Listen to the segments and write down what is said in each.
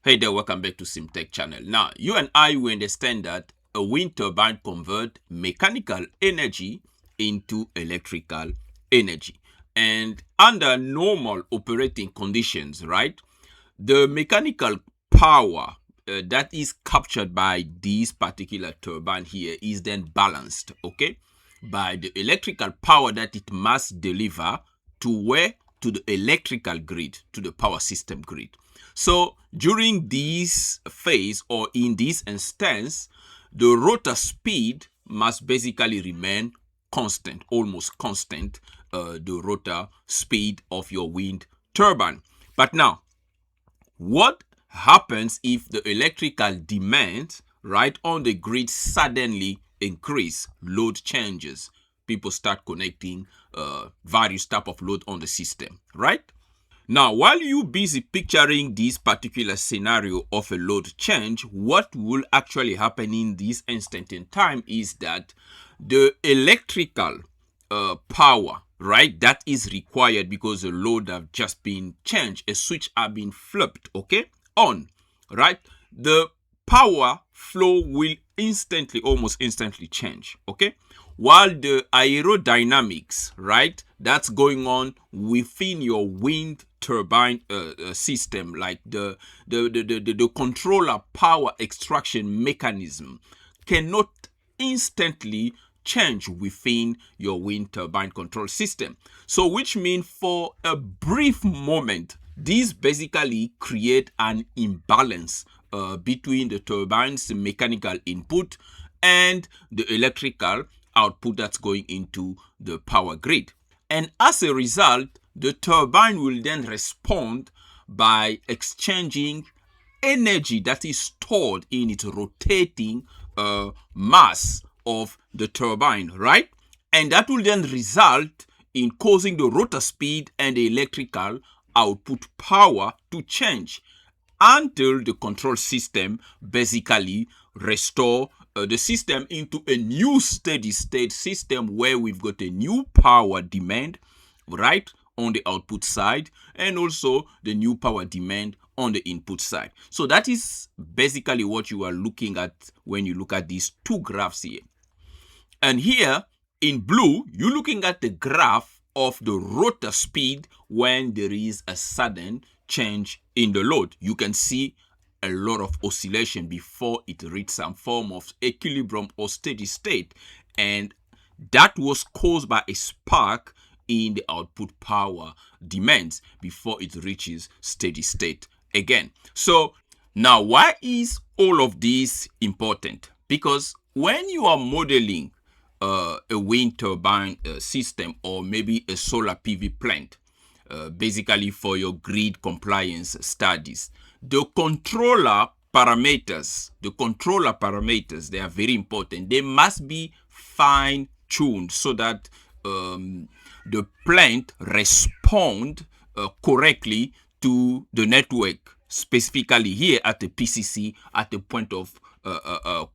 Hey there, welcome back to CMTEQ channel. Now, you and I will understand that a wind turbine converts mechanical energy into electrical energy. And under normal operating conditions, right, the mechanical power that is captured by this particular turbine here is then balanced, okay, by the electrical power that it must deliver to where? To the electrical grid, to the power system grid. So during this phase or in this instance, the rotor speed must basically remain constant, almost constant, the rotor speed of your wind turbine. But now, what happens if the electrical demand, right, on the grid suddenly increase? Load changes. People start connecting various type of load on the system, right? Now, while you busy picturing this particular scenario of a load change, what will actually happen in this instant in time is that the electrical power, right, that is required because the load have just been changed, a switch have been flipped, okay, on, right, the power flow will instantly, almost instantly change, okay, while the aerodynamics, right, that's going on within your wind turbine system, like the controller power extraction mechanism cannot instantly change within your wind turbine control system. So which means for a brief moment, these basically create an imbalance between the turbine's mechanical input and the electrical output that's going into the power grid. And as a result, the turbine will then respond by exchanging energy that is stored in its rotating mass of the turbine, right? And that will then result in causing the rotor speed and the electrical output power to change until the control system basically restore the system into a new steady state system where we've got a new power demand, right, on the output side, and also the new power demand on the input side. So that is basically what you are looking at when you look at these two graphs here. And here in blue, you're looking at the graph of the rotor speed when there is a sudden change in the load. You can see a lot of oscillation before it reached some form of equilibrium or steady state, and that was caused by a spark in the output power demands before it reaches steady state again. So now, why is all of this important? Because when you are modeling a wind turbine system or maybe a solar PV plant, basically for your grid compliance studies, the controller parameters, they are very important. They must be fine-tuned so that the plant respond correctly to the network, specifically here at the PCC at the point of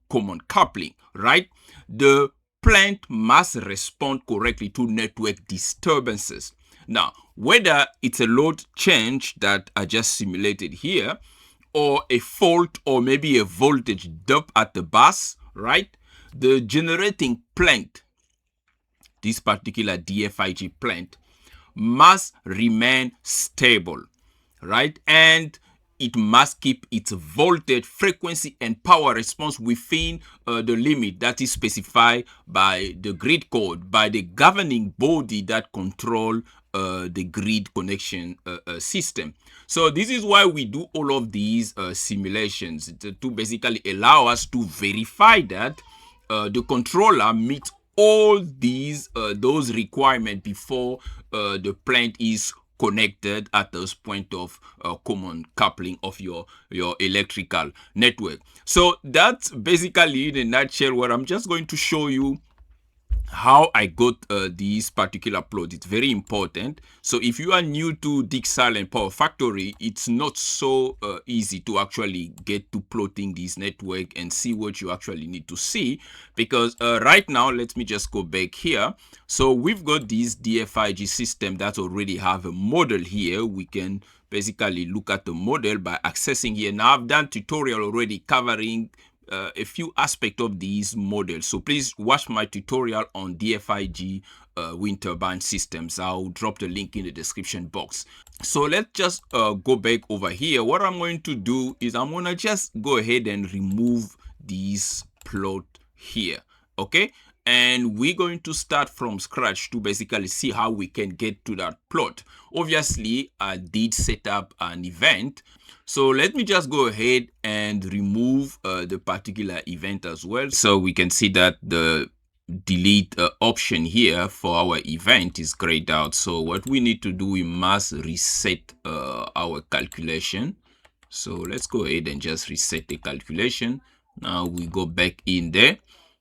common coupling, right? The plant must respond correctly to network disturbances. Now, whether it's a load change that I just simulated here, or a fault, or maybe a voltage drop at the bus, right? The generating plant, this particular DFIG plant, must remain stable, right? And it must keep its voltage, frequency, and power response within the limit that is specified by the grid code, by the governing body that control the grid connection system. So this is why we do all of these simulations to basically allow us to verify that the controller meets all these those requirements before the plant is connected at this point of common coupling of your electrical network. So that's basically in a nutshell what I'm just going to show you how I got this particular plot. It's very important. So if you are new to DIgSILENT PowerFactory, it's not so easy to actually get to plotting this network and see what you actually need to see, because right now, let me just go back here. So we've got this DFIG system that already have a model here. We can basically look at the model by accessing here. Now I've done tutorial already covering a few aspects of these models, so please watch my tutorial on DFIG wind turbine systems. I'll drop the link in the description box. So let's just go back over here. What I'm going to do is I'm going to just go ahead and remove this plot here, okay? And we're going to start from scratch to basically see how we can get to that plot. Obviously, I did set up an event. So let me just go ahead and remove the particular event as well. So we can see that the delete option here for our event is grayed out. So what we need to do, we must reset our calculation. So let's go ahead and just reset the calculation. Now we go back in there.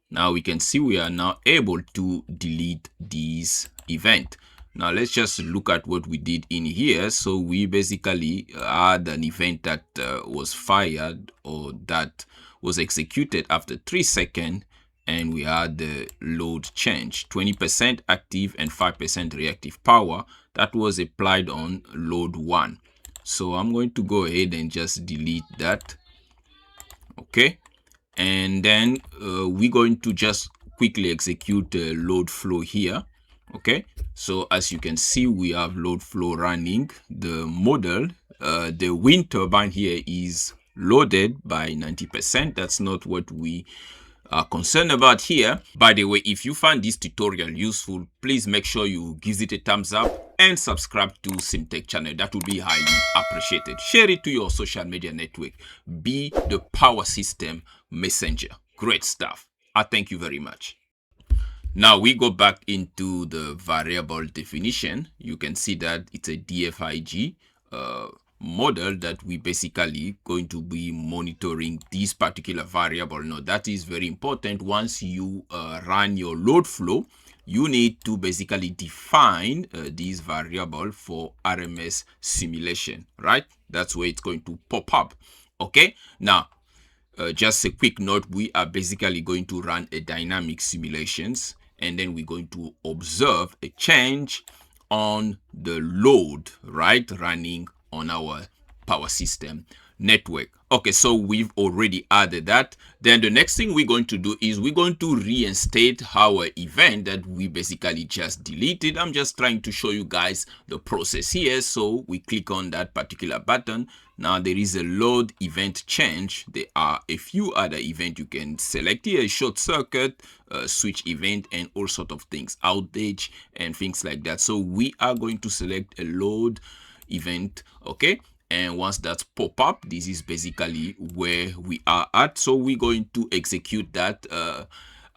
Now we can see we are now able to delete this event. Now let's just look at what we did in here. So we basically had an event that was fired, or that was executed after 3 seconds, and we had the load change, 20% active and 5% reactive power that was applied on load 1. So I'm going to go ahead and just delete that, okay? And then we're going to just quickly execute the load flow here, okay? So as you can see, we have load flow running. The model, the wind turbine here is loaded by 90%. That's not what we are concerned about here. By the way, if you find this tutorial useful, please make sure you give it a thumbs up and subscribe to CMTEQ channel. That would be highly appreciated. Share it to your social media network. Be the power system messenger. Great stuff. I thank you very much. Now we go back into the variable definition. You can see that it's a DFIG model that we basically going to be monitoring this particular variable. Now that is very important. Once you run your load flow, you need to basically define this variable for RMS simulation, right? That's where it's going to pop up. Okay, now just a quick note, we are basically going to run a dynamic simulations, and then we're going to observe a change on the load, right, running on our power system network. Okay, so we've already added that. Then the next thing we're going to do is we're going to reinstate our event that we basically just deleted. I'm just trying to show you guys the process here. So we click on that particular button. Now there is a load event change. There are a few other events you can select here: short circuit, switch event, and all sort of things, outage and things like that. So we are going to select a load event, okay? And once that's pop up, this is basically where we are at. So we're going to execute that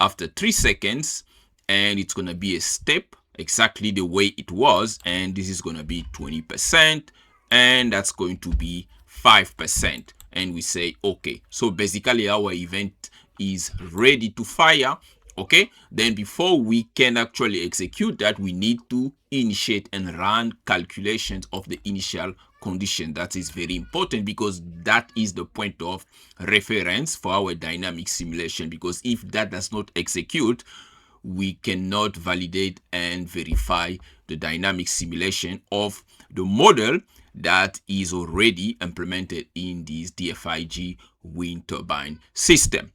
after 3 seconds, and it's going to be a step exactly the way it was, and this is going to be 20%, and that's going to be 5%, and we say okay. So basically our event is ready to fire, okay? Then before we can actually execute that, we need to initiate and run calculations of the initial condition. That is very important, because that is the point of reference for our dynamic simulation, because if that does not execute, we cannot validate and verify the dynamic simulation of the model that is already implemented in this DFIG wind turbine system.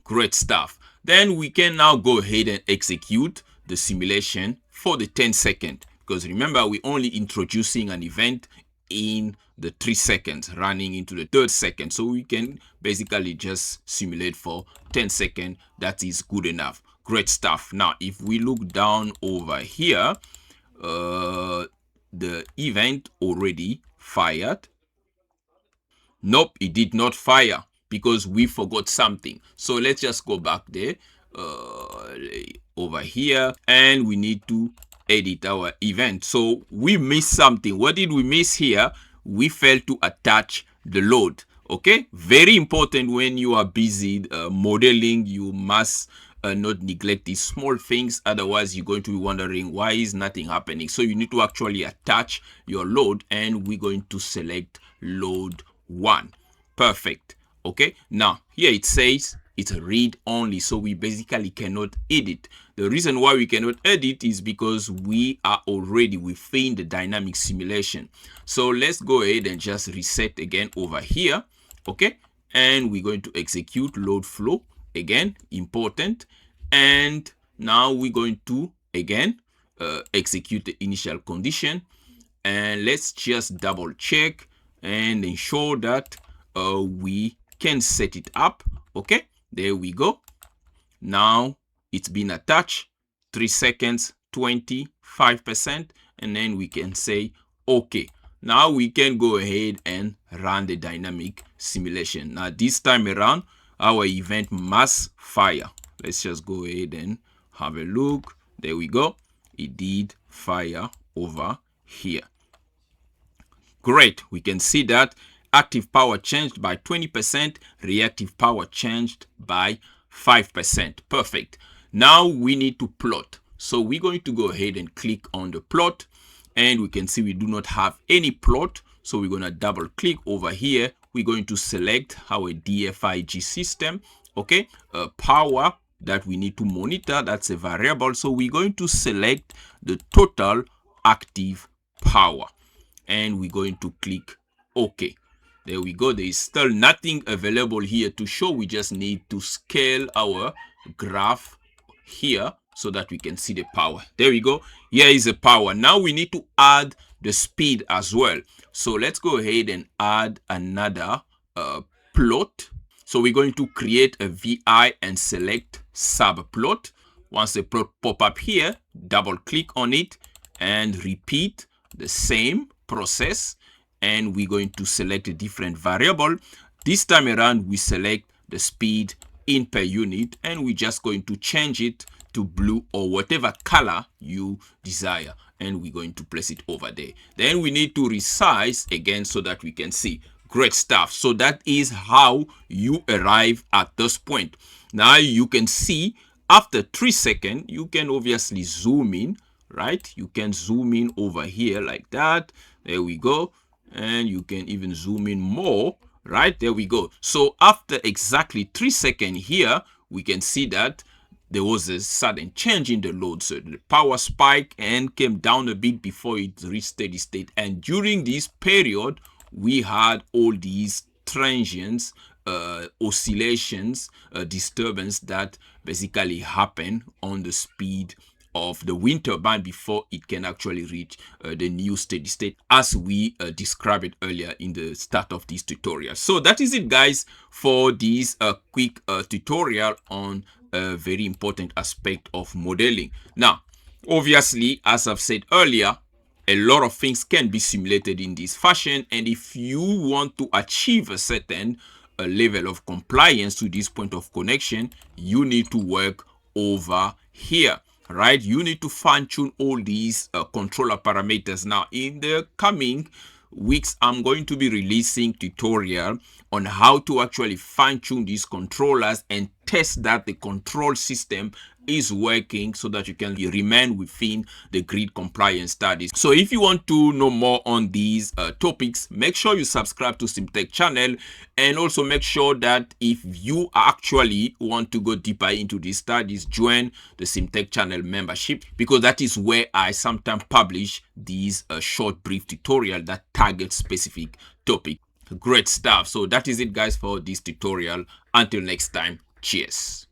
Great stuff. Then we can now go ahead and execute the simulation for the 10 seconds, because remember, we're only introducing an event in the 3 seconds running into the 3rd second. So we can basically just simulate for 10 seconds. That is good enough. Great stuff. Now if we look down over here, the event already fired. Nope, it did not fire because we forgot something. So let's just go back there over here, and we need to edit our event. So we missed something. What did we miss here? We failed to attach the load. Okay, very important when you are busy modeling. You must not neglect these small things. Otherwise, you're going to be wondering why is nothing happening. So you need to actually attach your load, and we're going to select load 1. Perfect. Okay, now here it says it's a read only, so we basically cannot edit. The reason why we cannot edit is because we are already within the dynamic simulation. So let's go ahead and just reset again over here. Okay, and we're going to execute load flow again, important. And now we're going to again execute the initial condition, and let's just double check and ensure that we can set it up. Okay, there we go. Now it's been attached. 3 seconds, 25%, and then we can say okay. Now we can go ahead and run the dynamic simulation. Now this time around, our event must fire. Let's just go ahead and have a look. There we go. It did fire over here. Great. We can see that active power changed by 20%, reactive power changed by 5%. Perfect. Now we need to plot. So we're going to go ahead and click on the plot, and we can see we do not have any plot. So we're going to double click over here. We're going to select our DFIG system. Okay, power that we need to monitor, that's a variable. So we're going to select the total active power, and we're going to click OK. There we go. There is still nothing available here to show. We just need to scale our graph here so that we can see the power. There we go. Here is the power. Now we need to add the speed as well. So let's go ahead and add another plot. So we're going to create a VI and select subplot. Once the plot pop up here, double click on it and repeat the same process, and we're going to select a different variable. This time around we select the speed in per unit, and we're just going to change it to blue or whatever color you desire, and we're going to place it over there. Then we need to resize again so that we can see. Great stuff. So that is how you arrive at this point. Now you can see after 3 seconds you can obviously zoom in, right? You can zoom in over here like that. There we go. And you can even zoom in more, right? There we go. So after exactly 3 seconds here, we can see that there was a sudden change in the load. So the power spike and came down a bit before it reached steady state. And during this period, we had all these transients, oscillations, disturbance that basically happen on the speed of the wind turbine before it can actually reach the new steady state, as we described it earlier in the start of this tutorial. So that is it, guys, for this quick tutorial on a very important aspect of modeling. Now, obviously, as I've said earlier, a lot of things can be simulated in this fashion, and if you want to achieve a certain level of compliance to this point of connection, you need to work over here, right? You need to fine-tune all these controller parameters. Now, in the coming weeks, I'm going to be releasing tutorial on how to actually fine-tune these controllers and test that the control system is working, so that you can remain within the grid compliance studies. So if you want to know more on these topics, make sure you subscribe to CMTEQ channel, and also make sure that if you actually want to go deeper into these studies, join the CMTEQ channel membership, because that is where I sometimes publish these short brief tutorial that target specific topic. Great stuff. So that is it, guys, for this tutorial. Until next time, cheers.